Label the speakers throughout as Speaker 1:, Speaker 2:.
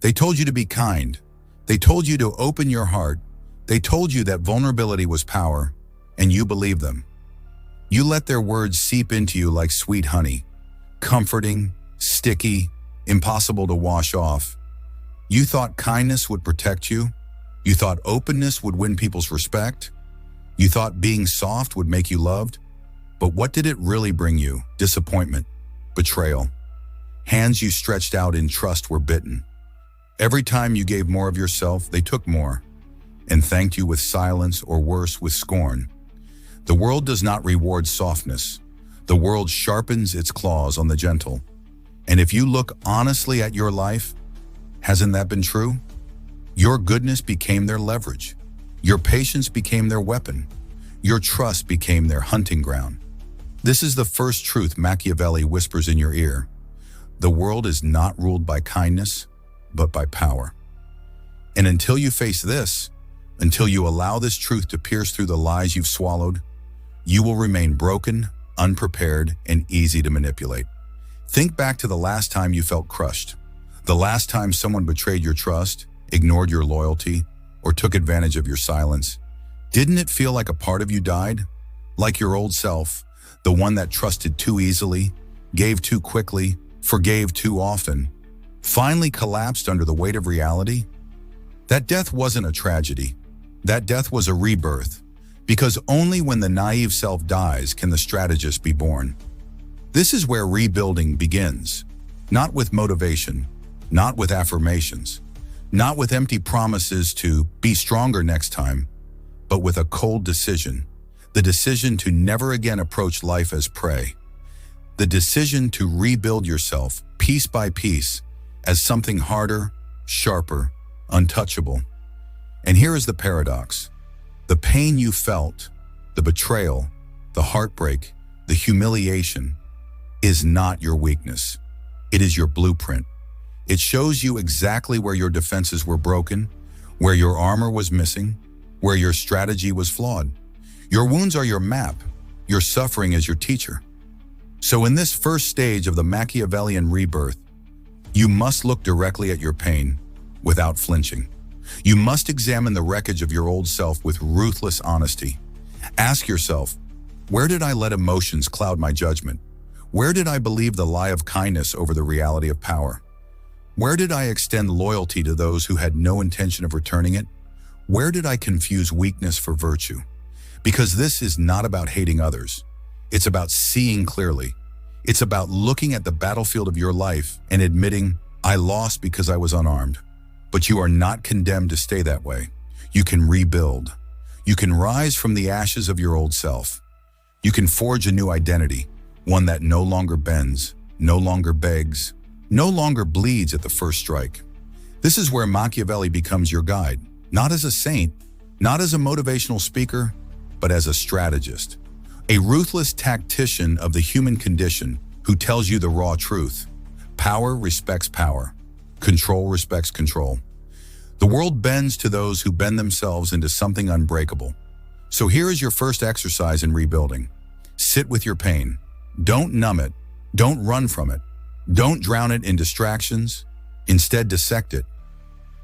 Speaker 1: They told you to be kind. They told you to open your heart. They told you that vulnerability was power, and you believed them. You let their words seep into you like sweet honey, comforting, sticky, impossible to wash off. You thought kindness would protect you. You thought openness would win people's respect. You thought being soft would make you loved. But what did it really bring you? Disappointment, betrayal. Hands you stretched out in trust were bitten. Every time you gave more of yourself, they took more, and thanked you with silence or worse, with scorn. The world does not reward softness. The world sharpens its claws on the gentle. And if you look honestly at your life, hasn't that been true? Your goodness became their leverage. Your patience became their weapon. Your trust became their hunting ground. This is the first truth Machiavelli whispers in your ear. The world is not ruled by kindness, but by power. And until you face this, until you allow this truth to pierce through the lies you've swallowed, you will remain broken, unprepared, and easy to manipulate. Think back to the last time you felt crushed, the last time someone betrayed your trust, ignored your loyalty, or took advantage of your silence. Didn't it feel like a part of you died? Like your old self, the one that trusted too easily, gave too quickly, forgave too often, finally collapsed under the weight of reality? That death wasn't a tragedy. That death was a rebirth, because only when the naive self dies can the strategist be born. This is where rebuilding begins, not with motivation, not with affirmations, not with empty promises to be stronger next time, but with a cold decision, the decision to never again approach life as prey, the decision to rebuild yourself piece by piece as something harder, sharper, untouchable. And here is the paradox. The pain you felt, the betrayal, the heartbreak, the humiliation, is not your weakness. It is your blueprint. It shows you exactly where your defenses were broken, where your armor was missing, where your strategy was flawed. Your wounds are your map. Your suffering is your teacher. So in this first stage of the Machiavellian rebirth, you must look directly at your pain without flinching. You must examine the wreckage of your old self with ruthless honesty. Ask yourself, where did I let emotions cloud my judgment? Where did I believe the lie of kindness over the reality of power? Where did I extend loyalty to those who had no intention of returning it? Where did I confuse weakness for virtue? Because this is not about hating others. It's about seeing clearly. It's about looking at the battlefield of your life and admitting, I lost because I was unarmed. But you are not condemned to stay that way. You can rebuild. You can rise from the ashes of your old self. You can forge a new identity, one that no longer bends, no longer begs, no longer bleeds at the first strike. This is where Machiavelli becomes your guide, not as a saint, not as a motivational speaker, but as a strategist, a ruthless tactician of the human condition who tells you the raw truth. Power respects power. Control respects control. The world bends to those who bend themselves into something unbreakable. So here is your first exercise in rebuilding. Sit with your pain. Don't numb it. Don't run from it. Don't drown it in distractions. Instead, dissect it.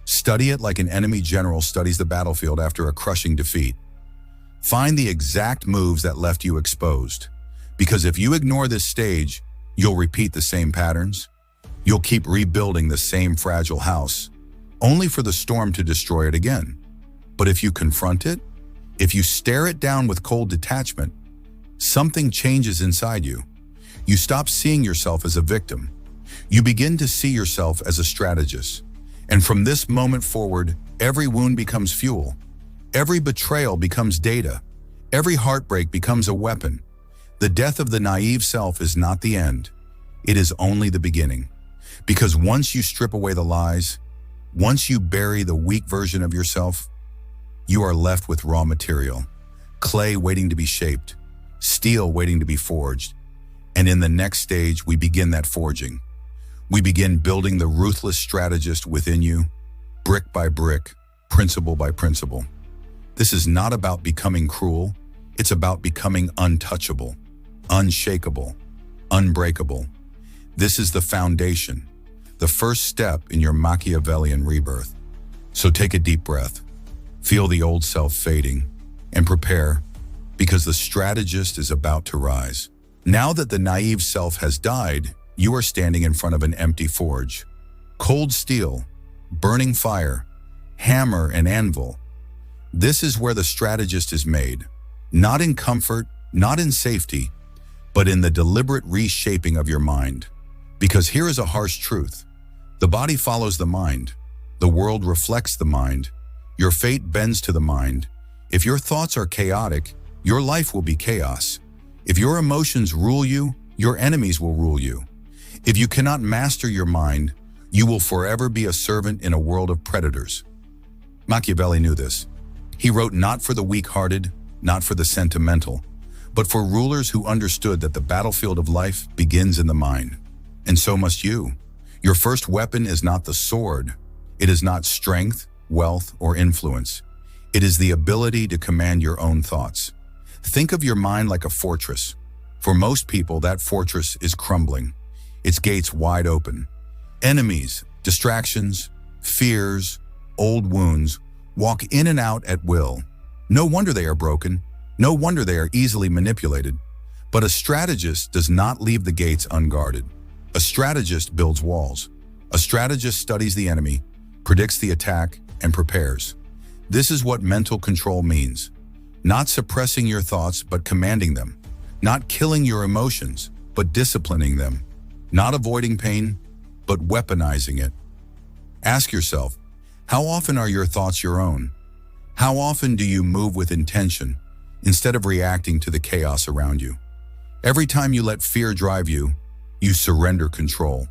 Speaker 1: Study it like an enemy general studies the battlefield after a crushing defeat. Find the exact moves that left you exposed. Because if you ignore this stage, you'll repeat the same patterns. You'll keep rebuilding the same fragile house, only for the storm to destroy it again. But if you confront it, if you stare it down with cold detachment, something changes inside you. You stop seeing yourself as a victim. You begin to see yourself as a strategist. And from this moment forward, every wound becomes fuel. Every betrayal becomes data. Every heartbreak becomes a weapon. The death of the naive self is not the end. It is only the beginning. Because once you strip away the lies, once you bury the weak version of yourself, you are left with raw material, clay waiting to be shaped, steel waiting to be forged. And in the next stage, we begin that forging. We begin building the ruthless strategist within you, brick by brick, principle by principle. This is not about becoming cruel. It's about becoming untouchable, unshakable, unbreakable. This is the foundation, the first step in your Machiavellian rebirth. So take a deep breath, feel the old self fading, and prepare, because the strategist is about to rise. Now that the naive self has died, you are standing in front of an empty forge. Cold steel, burning fire, hammer and anvil. This is where the strategist is made, not in comfort, not in safety, but in the deliberate reshaping of your mind. Because here is a harsh truth. The body follows the mind. The world reflects the mind. Your fate bends to the mind. If your thoughts are chaotic, your life will be chaos. If your emotions rule you, your enemies will rule you. If you cannot master your mind, you will forever be a servant in a world of predators. Machiavelli knew this. He wrote not for the weak-hearted, not for the sentimental, but for rulers who understood that the battlefield of life begins in the mind. And so must you. Your first weapon is not the sword. It is not strength, wealth, or influence. It is the ability to command your own thoughts. Think of your mind like a fortress. For most people, that fortress is crumbling, its gates wide open. Enemies, distractions, fears, old wounds walk in and out at will. No wonder they are broken. No wonder they are easily manipulated. But a strategist does not leave the gates unguarded. A strategist builds walls. A strategist studies the enemy, predicts the attack, and prepares. This is what mental control means. Not suppressing your thoughts, but commanding them. Not killing your emotions, but disciplining them. Not avoiding pain, but weaponizing it. Ask yourself, how often are your thoughts your own? How often do you move with intention instead of reacting to the chaos around you? Every time you let fear drive you, you surrender control.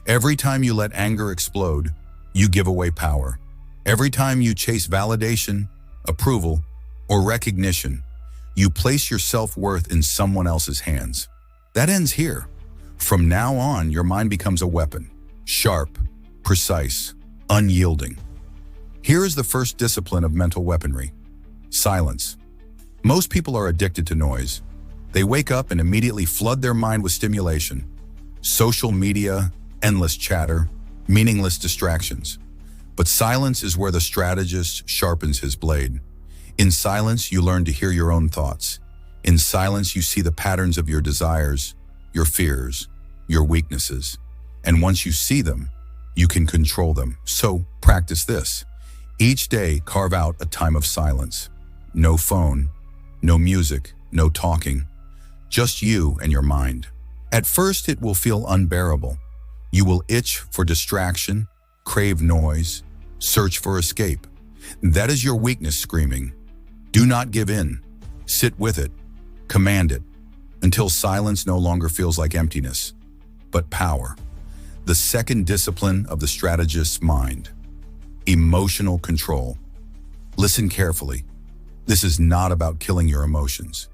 Speaker 1: Every time you let anger explode, you give away power. Every time you chase validation, approval, or recognition, you place your self-worth in someone else's hands. That ends here. From now on, your mind becomes a weapon. Sharp, precise, unyielding. Here is the first discipline of mental weaponry: silence. Most people are addicted to noise. They wake up and immediately flood their mind with stimulation. Social media, endless chatter, meaningless distractions. But silence is where the strategist sharpens his blade. In silence, you learn to hear your own thoughts. In silence, you see the patterns of your desires, your fears, your weaknesses. And once you see them, you can control them. So practice this. Each day, carve out a time of silence. No phone, no music, no talking. Just you and your mind. At first, it will feel unbearable. You will itch for distraction, crave noise, search for escape. That is your weakness screaming. Do not give in. Sit with it. Command it. Until silence no longer feels like emptiness, but power. The second discipline of the strategist's mind: emotional control. Listen carefully. This is not about killing your emotions.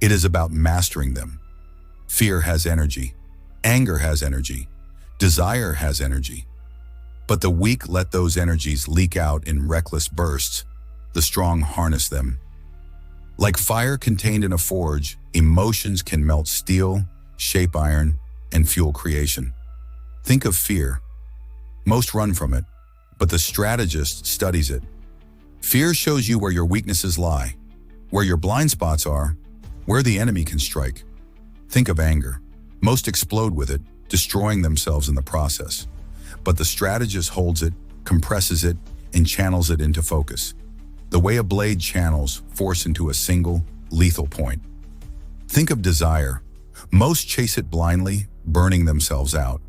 Speaker 1: It is about mastering them. Fear has energy. Anger has energy. Desire has energy. But the weak let those energies leak out in reckless bursts. The strong harness them. Like fire contained in a forge, emotions can melt steel, shape iron, and fuel creation. Think of fear. Most run from it, but the strategist studies it. Fear shows you where your weaknesses lie, where your blind spots are, where the enemy can strike. Think of anger. Most explode with it, destroying themselves in the process. But the strategist holds it, compresses it, and channels it into focus. The way a blade channels force into a single, lethal point. Think of desire. Most chase it blindly, burning themselves out.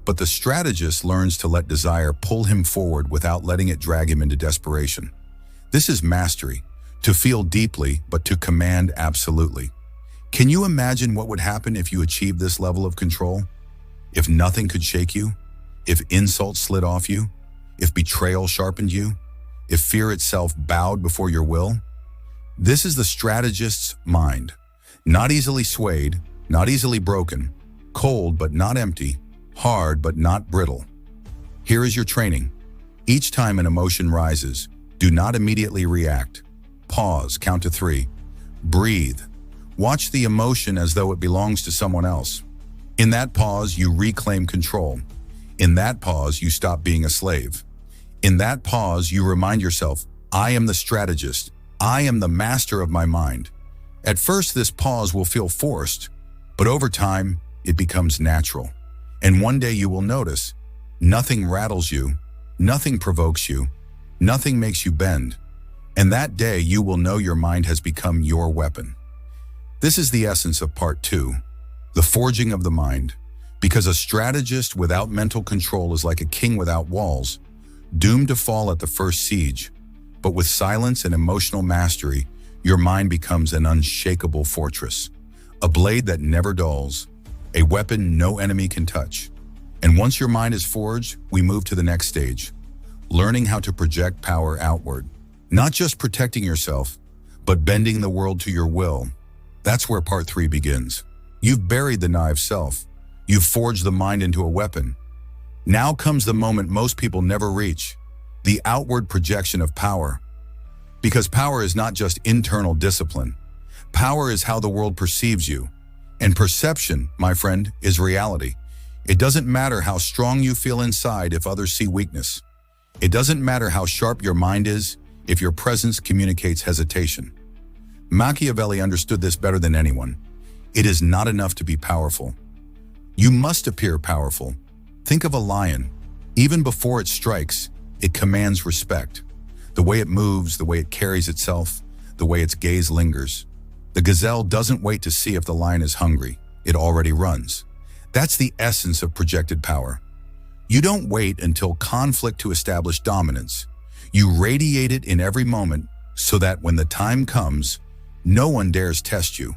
Speaker 1: But the strategist learns to let desire pull him forward without letting it drag him into desperation. This is mastery, to feel deeply, but to command absolutely. Can you imagine what would happen if you achieved this level of control? If nothing could shake you? If insult slid off you? If betrayal sharpened you? If fear itself bowed before your will? This is the strategist's mind. Not easily swayed, not easily broken, cold but not empty, hard but not brittle. Here is your training. Each time an emotion rises, do not immediately react. Pause, count to 3. Breathe. Watch the emotion as though it belongs to someone else. In that pause, you reclaim control. In that pause, you stop being a slave. In that pause, you remind yourself, I am the strategist. I am the master of my mind. At first, this pause will feel forced, but over time, it becomes natural. And one day you will notice, nothing rattles you, nothing provokes you, nothing makes you bend. And that day you will know your mind has become your weapon. This is the essence of part 2, the forging of the mind. Because a strategist without mental control is like a king without walls, doomed to fall at the first siege. But with silence and emotional mastery, your mind becomes an unshakable fortress, a blade that never dulls, a weapon no enemy can touch. And once your mind is forged, we move to the next stage, learning how to project power outward. Not just protecting yourself, but bending the world to your will. That's where part 3 begins. You've buried the naive self. You've forged the mind into a weapon. Now comes the moment most people never reach, the outward projection of power. Because power is not just internal discipline. Power is how the world perceives you. And perception, my friend, is reality. It doesn't matter how strong you feel inside if others see weakness. It doesn't matter how sharp your mind is if your presence communicates hesitation. Machiavelli understood this better than anyone. It is not enough to be powerful. You must appear powerful. Think of a lion. Even before it strikes, it commands respect. The way it moves, the way it carries itself, the way its gaze lingers. The gazelle doesn't wait to see if the lion is hungry. It already runs. That's the essence of projected power. You don't wait until conflict to establish dominance. You radiate it in every moment so that when the time comes, no one dares test you.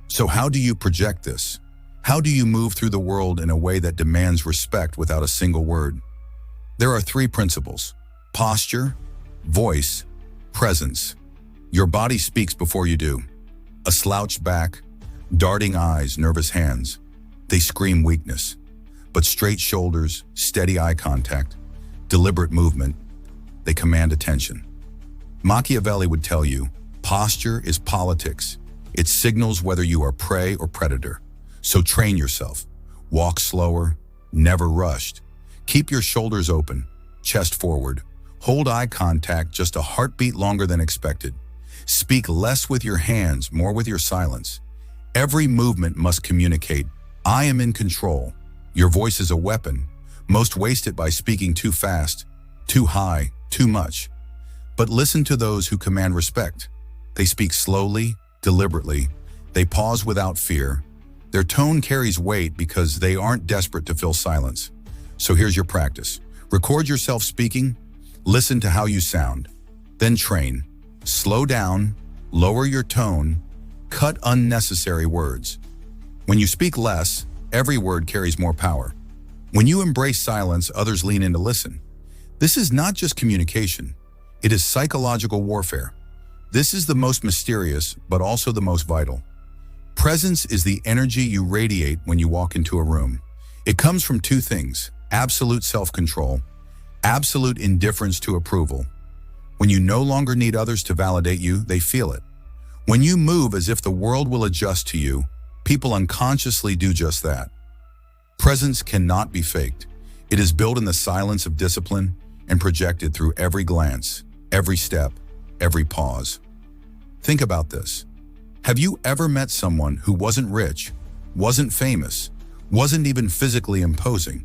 Speaker 1: So how do you project this? How do you move through the world in a way that demands respect without a single word? There are 3 principles: posture, voice, presence. Your body speaks before you do. A slouched back, darting eyes, nervous hands. They scream weakness. But straight shoulders, steady eye contact, deliberate movement, they command attention. Machiavelli would tell you, posture is politics. It signals whether you are prey or predator. So train yourself. Walk slower, never rushed. Keep your shoulders open, chest forward. Hold eye contact just a heartbeat longer than expected. Speak less with your hands, more with your silence. Every movement must communicate, I am in control. Your voice is a weapon. Most waste it by speaking too fast, too high, too much. But listen to those who command respect. They speak slowly, deliberately. They pause without fear. Their tone carries weight because they aren't desperate to fill silence. So here's your practice. Record yourself speaking. Listen to how you sound. Then train. Slow down, lower your tone, cut unnecessary words. When you speak less, every word carries more power. When you embrace silence, others lean in to listen. This is not just communication. It is psychological warfare. This is the most mysterious, but also the most vital. Presence is the energy you radiate when you walk into a room. It comes from 2 things: absolute self-control, absolute indifference to approval. When you no longer need others to validate you, they feel it. When you move as if the world will adjust to you, people unconsciously do just that. Presence cannot be faked. It is built in the silence of discipline and projected through every glance, every step, every pause. Think about this. Have you ever met someone who wasn't rich, wasn't famous, wasn't even physically imposing,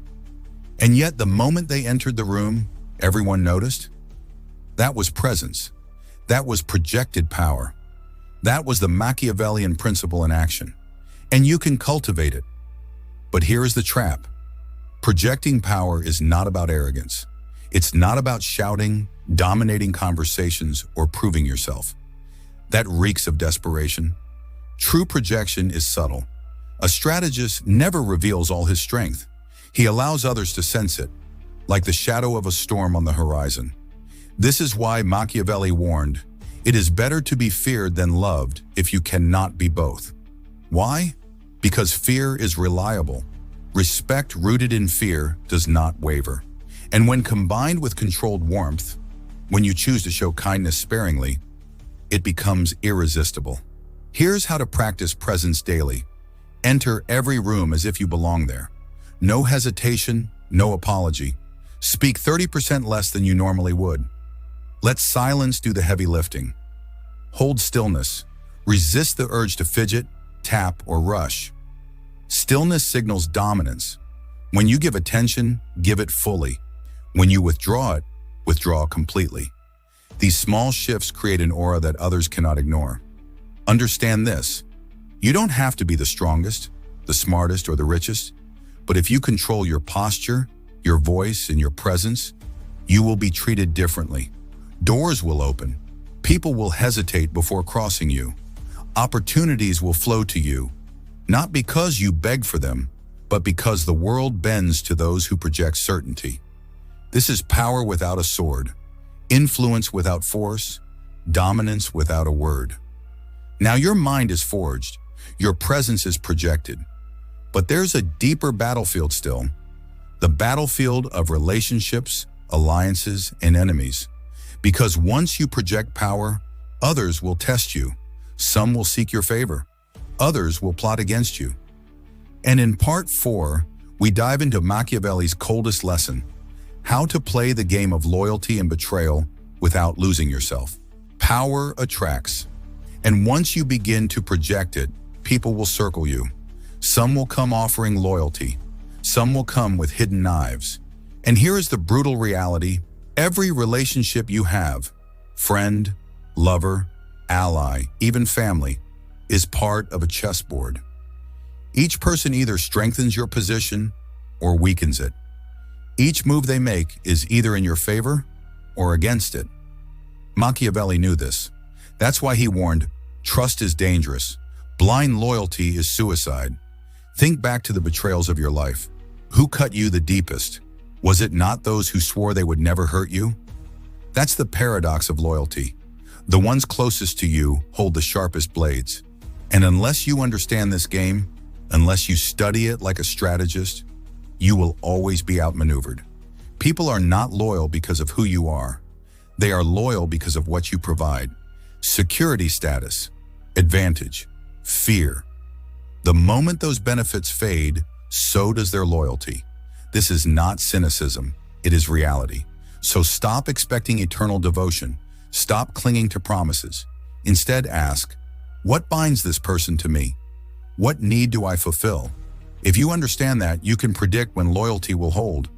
Speaker 1: and yet the moment they entered the room, everyone noticed? That was presence. That was projected power. That was the Machiavellian principle in action. And you can cultivate it. But here is the trap. Projecting power is not about arrogance. It's not about shouting, dominating conversations, or proving yourself. That reeks of desperation. True projection is subtle. A strategist never reveals all his strength. He allows others to sense it, like the shadow of a storm on the horizon. This is why Machiavelli warned, it is better to be feared than loved if you cannot be both. Why? Because fear is reliable. Respect rooted in fear does not waver. And when combined with controlled warmth, when you choose to show kindness sparingly, it becomes irresistible. Here's how to practice presence daily. Enter every room as if you belong there. No hesitation, no apology. Speak 30% less than you normally would. Let silence do the heavy lifting. Hold stillness. Resist the urge to fidget, tap, or rush. Stillness signals dominance. When you give attention, give it fully. When you withdraw it, withdraw completely. These small shifts create an aura that others cannot ignore. Understand this. You don't have to be the strongest, the smartest, or the richest, but if you control your posture, your voice, and your presence, you will be treated differently. Doors will open. People will hesitate before crossing you. Opportunities will flow to you, not because you beg for them, but because the world bends to those who project certainty. This is power without a sword, influence without force, dominance without a word. Now your mind is forged, your presence is projected, but there's a deeper battlefield still, the battlefield of relationships, alliances, and enemies. Because once you project power, others will test you. Some will seek your favor. Others will plot against you. And in part 4, we dive into Machiavelli's coldest lesson, how to play the game of loyalty and betrayal without losing yourself. Power attracts. And once you begin to project it, people will circle you. Some will come offering loyalty. Some will come with hidden knives. And here is the brutal reality. Every relationship you have, friend, lover, ally, even family, is part of a chessboard. Each person either strengthens your position or weakens it. Each move they make is either in your favor or against it. Machiavelli knew this. That's why he warned, trust is dangerous. Blind loyalty is suicide. Think back to the betrayals of your life. Who cut you the deepest? Was it not those who swore they would never hurt you? That's the paradox of loyalty. The ones closest to you hold the sharpest blades. And unless you understand this game, unless you study it like a strategist, you will always be outmaneuvered. People are not loyal because of who you are. They are loyal because of what you provide. Security status, advantage, fear. The moment those benefits fade, so does their loyalty. This is not cynicism, it is reality. So stop expecting eternal devotion. Stop clinging to promises. Instead ask, what binds this person to me? What need do I fulfill? If you understand that, you can predict when loyalty will hold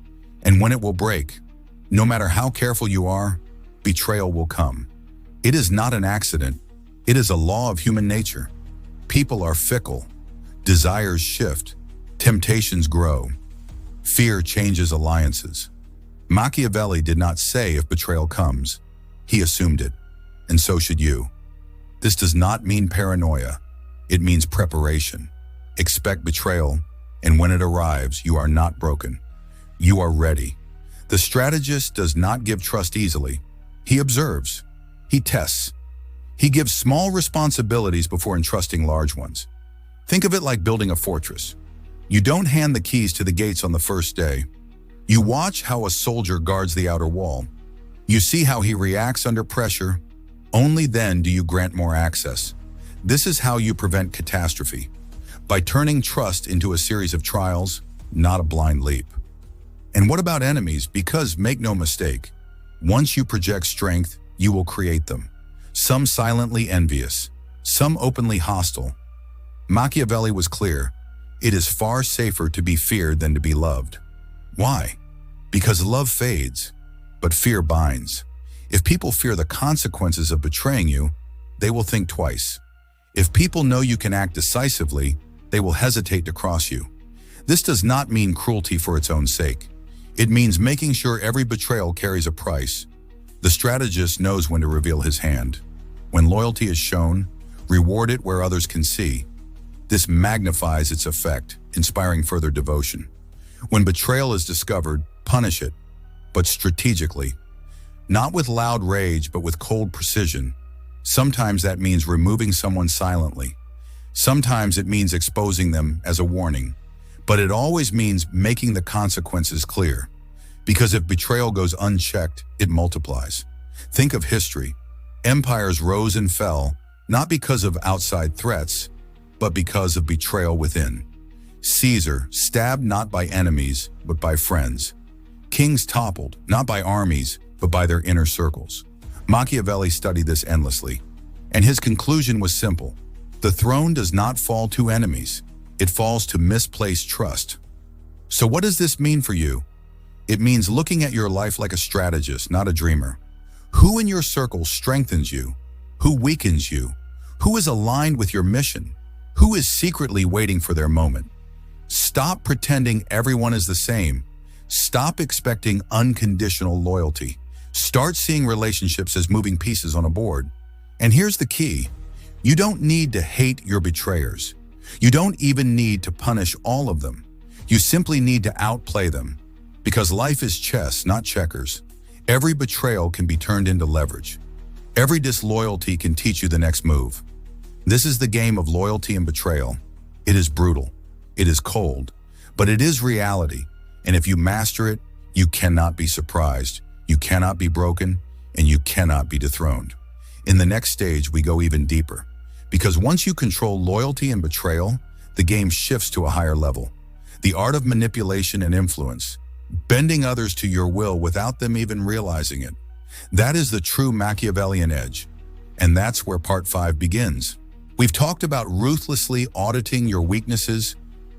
Speaker 1: and when it will break. No matter how careful you are, betrayal will come. It is not an accident. It is a law of human nature. People are fickle. Desires shift. Temptations grow. Fear changes alliances. Machiavelli did not say if betrayal comes. He assumed it, and so should you. This does not mean paranoia. It means preparation. Expect betrayal, and when it arrives, you are not broken. You are ready. The strategist does not give trust easily. He observes. He tests. He gives small responsibilities before entrusting large ones. Think of it like building a fortress. You don't hand the keys to the gates on the first day. You watch how a soldier guards the outer wall. You see how he reacts under pressure. Only then do you grant more access. This is how you prevent catastrophe, by turning trust into a series of trials, not a blind leap. And what about enemies? Because make no mistake, once you project strength, you will create them. Some silently envious, some openly hostile. Machiavelli was clear. It is far safer to be feared than to be loved. Why? Because love fades, but fear binds. If people fear the consequences of betraying you, they will think twice. If people know you can act decisively, they will hesitate to cross you. This does not mean cruelty for its own sake. It means making sure every betrayal carries a price. The strategist knows when to reveal his hand. When loyalty is shown, reward it where others can see. This magnifies its effect, inspiring further devotion. When betrayal is discovered, punish it, but strategically. Not with loud rage, but with cold precision. Sometimes that means removing someone silently. Sometimes it means exposing them as a warning. But it always means making the consequences clear. Because if betrayal goes unchecked, it multiplies. Think of history. Empires rose and fell, not because of outside threats, but because of betrayal within. Caesar, stabbed not by enemies, but by friends. Kings toppled, not by armies, but by their inner circles. Machiavelli studied this endlessly, and his conclusion was simple. The throne does not fall to enemies. It falls to misplaced trust. So what does this mean for you? It means looking at your life like a strategist, not a dreamer. Who in your circle strengthens you? Who weakens you? Who is aligned with your mission? Who is secretly waiting for their moment? Stop pretending everyone is the same. Stop expecting unconditional loyalty. Start seeing relationships as moving pieces on a board. And here's the key. You don't need to hate your betrayers. You don't even need to punish all of them. You simply need to outplay them. Because life is chess, not checkers. Every betrayal can be turned into leverage. Every disloyalty can teach you the next move. This is the game of loyalty and betrayal. It is brutal. It is cold. But it is reality. And if you master it, you cannot be surprised. You cannot be broken. And you cannot be dethroned. In the next stage, we go even deeper. Because once you control loyalty and betrayal, the game shifts to a higher level. The art of manipulation and influence. Bending others to your will without them even realizing it. That is the true Machiavellian edge. And that's where part 5 begins. We've talked about ruthlessly auditing your weaknesses,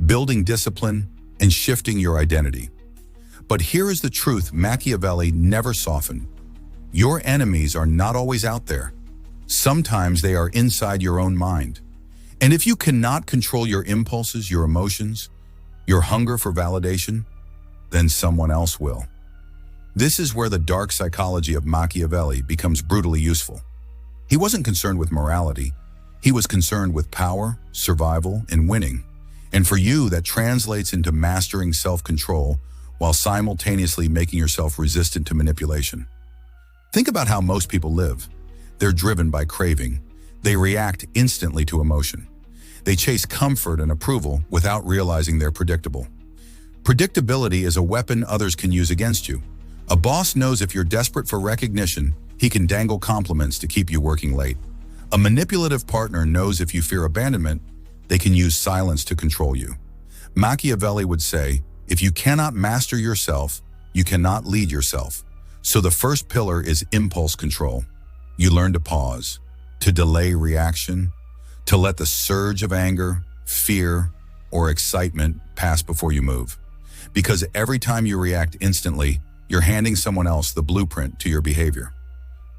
Speaker 1: building discipline, and shifting your identity. But here is the truth Machiavelli never softened. Your enemies are not always out there. Sometimes they are inside your own mind. And if you cannot control your impulses, your emotions, your hunger for validation, then someone else will. This is where the dark psychology of Machiavelli becomes brutally useful. He wasn't concerned with morality. He was concerned with power, survival, and winning. And for you, that translates into mastering self-control while simultaneously making yourself resistant to manipulation. Think about how most people live. They're driven by craving. They react instantly to emotion. They chase comfort and approval without realizing they're predictable. Predictability is a weapon others can use against you. A boss knows if you're desperate for recognition, he can dangle compliments to keep you working late. A manipulative partner knows if you fear abandonment, they can use silence to control you. Machiavelli would say, if you cannot master yourself, you cannot lead yourself. So the first pillar is impulse control. You learn to pause, to delay reaction, to let the surge of anger, fear, or excitement pass before you move. Because every time you react instantly, you're handing someone else the blueprint to your behavior.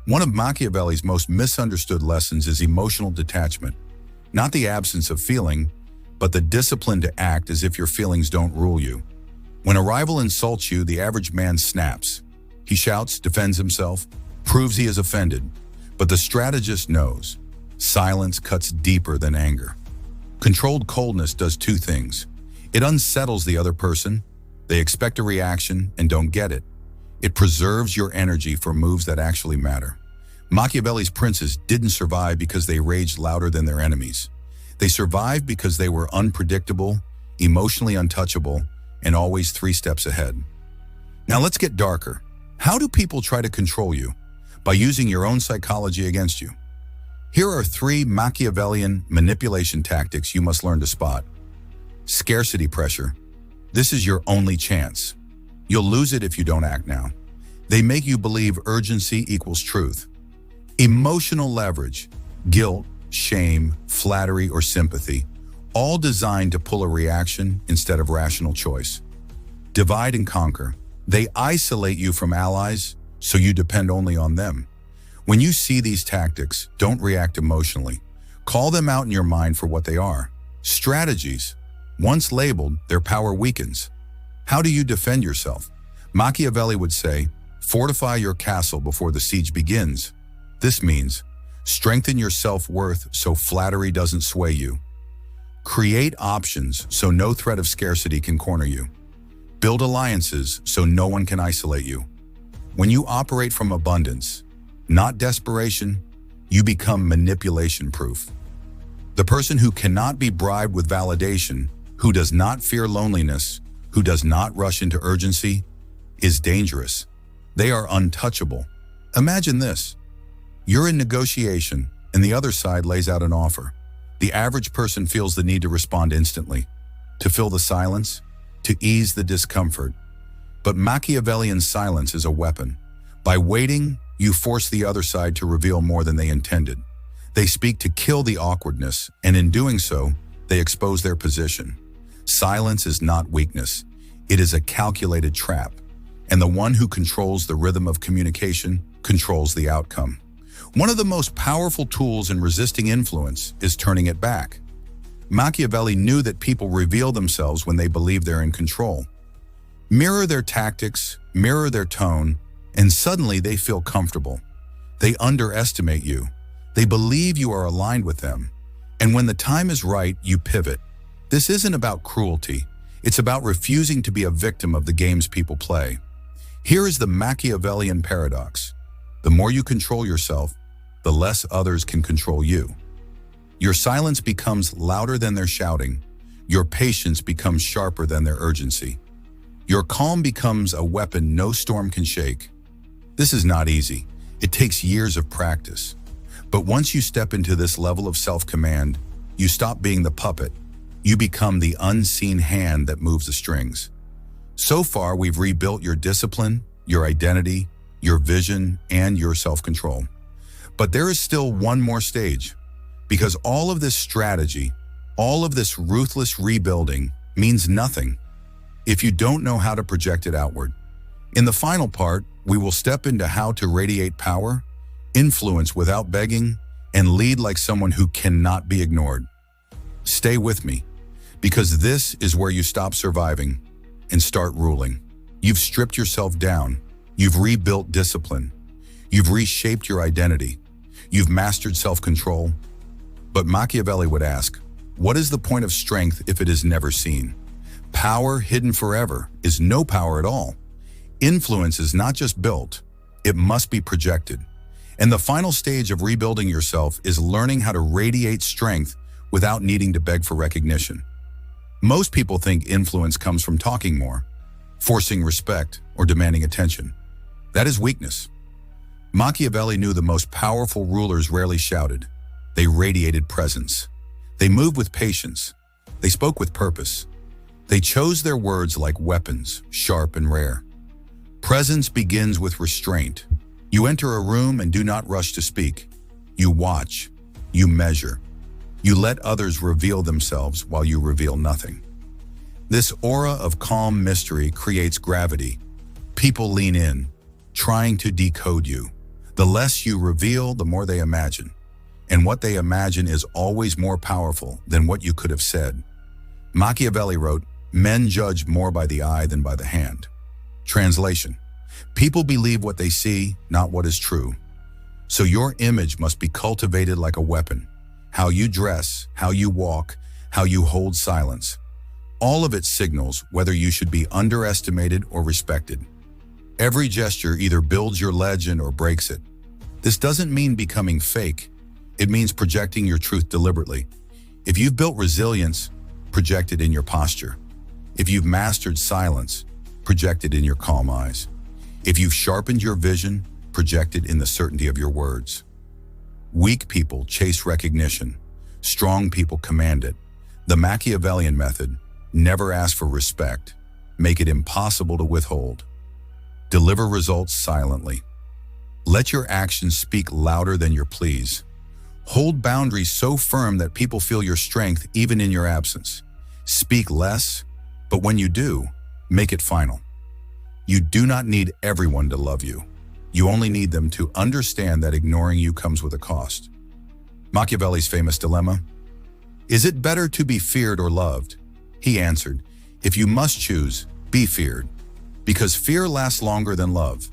Speaker 1: One of Machiavelli's most misunderstood lessons is emotional detachment. Not the absence of feeling, but the discipline to act as if your feelings don't rule you. When a rival insults you, the average man snaps. He shouts, defends himself, proves he is offended. But the strategist knows. Silence cuts deeper than anger. Controlled coldness does two things. It unsettles the other person. They expect a reaction and don't get it. It preserves your energy for moves that actually matter. Machiavelli's princes didn't survive because they raged louder than their enemies. They survived because they were unpredictable, emotionally untouchable, and always 3 steps ahead. Now let's get darker. How do people try to control you? By using your own psychology against you. Here are 3 Machiavellian manipulation tactics you must learn to spot. Scarcity pressure. This is your only chance. You'll lose it if you don't act now. They make you believe urgency equals truth. Emotional leverage. Guilt, shame, flattery, or sympathy. All designed to pull a reaction instead of rational choice. Divide and conquer. They isolate you from allies, so you depend only on them. When you see these tactics, don't react emotionally. Call them out in your mind for what they are. Strategies. Once labeled, their power weakens. How do you defend yourself? Machiavelli would say, fortify your castle before the siege begins. This means, strengthen your self-worth so flattery doesn't sway you. Create options so no threat of scarcity can corner you. Build alliances so no one can isolate you. When you operate from abundance, not desperation, you become manipulation-proof. The person who cannot be bribed with validation, who does not fear loneliness, who does not rush into urgency, is dangerous. They are untouchable. Imagine this. You're in negotiation, and the other side lays out an offer. The average person feels the need to respond instantly. to fill the silence, to ease the discomfort. But Machiavellian silence is a weapon. By waiting, you force the other side to reveal more than they intended. They speak to kill the awkwardness, and in doing so, they expose their position. Silence is not weakness. It is a calculated trap. And the one who controls the rhythm of communication controls the outcome. One of the most powerful tools in resisting influence is turning it back. Machiavelli knew that people reveal themselves when they believe they're in control. Mirror their tactics, mirror their tone, and suddenly they feel comfortable. They underestimate you. They believe you are aligned with them. And when the time is right, you pivot. This isn't about cruelty. It's about refusing to be a victim of the games people play. Here is the Machiavellian paradox. The more you control yourself, the less others can control you. Your silence becomes louder than their shouting. Your patience becomes sharper than their urgency. Your calm becomes a weapon no storm can shake. This is not easy. It takes years of practice. But once you step into this level of self-command, you stop being the puppet. You become the unseen hand that moves the strings. So far, we've rebuilt your discipline, your identity, your vision, and your self-control. But there is still one more stage, because all of this strategy, all of this ruthless rebuilding means nothing if you don't know how to project it outward. In the final part, we will step into how to radiate power, influence without begging, and lead like someone who cannot be ignored. Stay with me, because this is where you stop surviving and start ruling. You've stripped yourself down. You've rebuilt discipline. You've reshaped your identity. You've mastered self-control. But Machiavelli would ask, what is the point of strength if it is never seen? Power hidden forever is no power at all. Influence is not just built, it must be projected. And the final stage of rebuilding yourself is learning how to radiate strength without needing to beg for recognition. Most people think influence comes from talking more, forcing respect, or demanding attention. That is weakness. Machiavelli knew the most powerful rulers rarely shouted. They radiated presence. They moved with patience. They spoke with purpose. They chose their words like weapons, sharp and rare. Presence begins with restraint. You enter a room and do not rush to speak. You watch. You measure. You let others reveal themselves while you reveal nothing. This aura of calm mystery creates gravity. People lean in, trying to decode you. The less you reveal, the more they imagine. And what they imagine is always more powerful than what you could have said. Machiavelli wrote, "Men judge more by the eye than by the hand." Translation: people believe what they see, not what is true. So your image must be cultivated like a weapon. How you dress, how you walk, how you hold silence. All of it signals whether you should be underestimated or respected. Every gesture either builds your legend or breaks it. This doesn't mean becoming fake. It means projecting your truth deliberately. If you've built resilience, project it in your posture. If you've mastered silence, project it in your calm eyes. If you've sharpened your vision, project it in the certainty of your words. Weak people chase recognition. Strong people command it. The Machiavellian method: never ask for respect. Make it impossible to withhold. Deliver results silently. Let your actions speak louder than your pleas. Hold boundaries so firm that people feel your strength even in your absence. Speak less, but when you do, make it final. You do not need everyone to love you. You only need them to understand that ignoring you comes with a cost. Machiavelli's famous dilemma: is it better to be feared or loved? He answered, if you must choose, be feared, because fear lasts longer than love.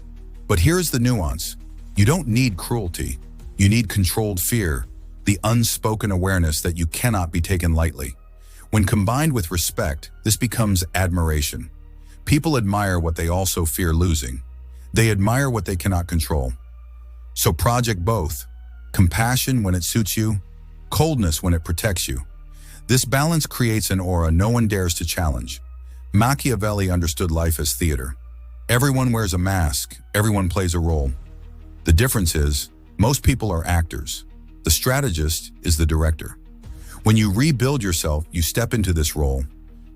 Speaker 1: But here's the nuance. You don't need cruelty. You need controlled fear, the unspoken awareness that you cannot be taken lightly. When combined with respect, this becomes admiration. People admire what they also fear losing. They admire what they cannot control. So project both: compassion when it suits you, coldness when it protects you. This balance creates an aura no one dares to challenge. Machiavelli understood life as theater. Everyone wears a mask, everyone plays a role. The difference is, most people are actors. The strategist is the director. When you rebuild yourself, you step into this role.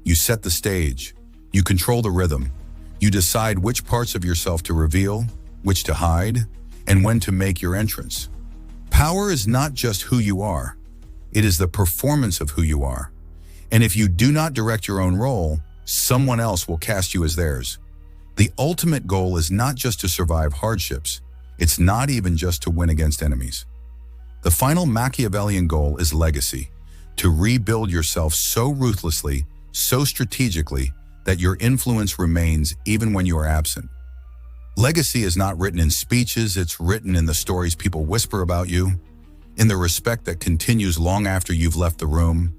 Speaker 1: You set the stage. You control the rhythm. You decide which parts of yourself to reveal, which to hide, and when to make your entrance. Power is not just who you are. It is the performance of who you are. And if you do not direct your own role, someone else will cast you as theirs. The ultimate goal is not just to survive hardships. It's not even just to win against enemies. The final Machiavellian goal is legacy, to rebuild yourself so ruthlessly, so strategically, that your influence remains even when you are absent. Legacy is not written in speeches, it's written in the stories people whisper about you, in the respect that continues long after you've left the room,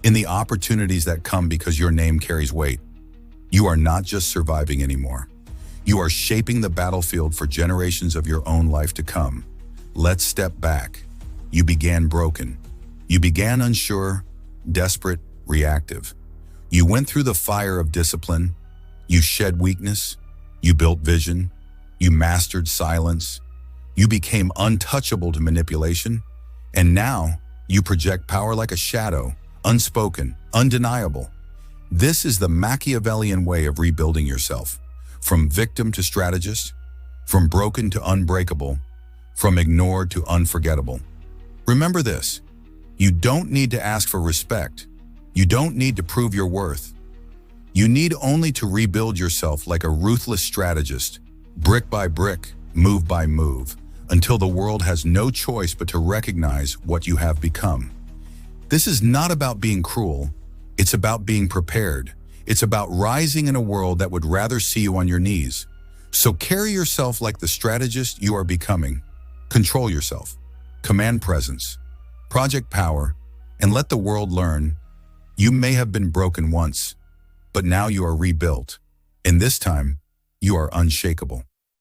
Speaker 1: in the opportunities that come because your name carries weight. You are not just surviving anymore. You are shaping the battlefield for generations of your own life to come. Let's step back. You began broken. You began unsure, desperate, reactive. You went through the fire of discipline. You shed weakness. You built vision. You mastered silence. You became untouchable to manipulation. And now you project power like a shadow, unspoken, undeniable. This is the Machiavellian way of rebuilding yourself. From victim to strategist, from broken to unbreakable, from ignored to unforgettable. Remember this, you don't need to ask for respect. You don't need to prove your worth. You need only to rebuild yourself like a ruthless strategist, brick by brick, move by move, until the world has no choice but to recognize what you have become. This is not about being cruel. It's about being prepared. It's about rising in a world that would rather see you on your knees. So carry yourself like the strategist you are becoming. Control yourself. Command presence. Project power. And let the world learn. You may have been broken once, but now you are rebuilt. And this time, you are unshakable.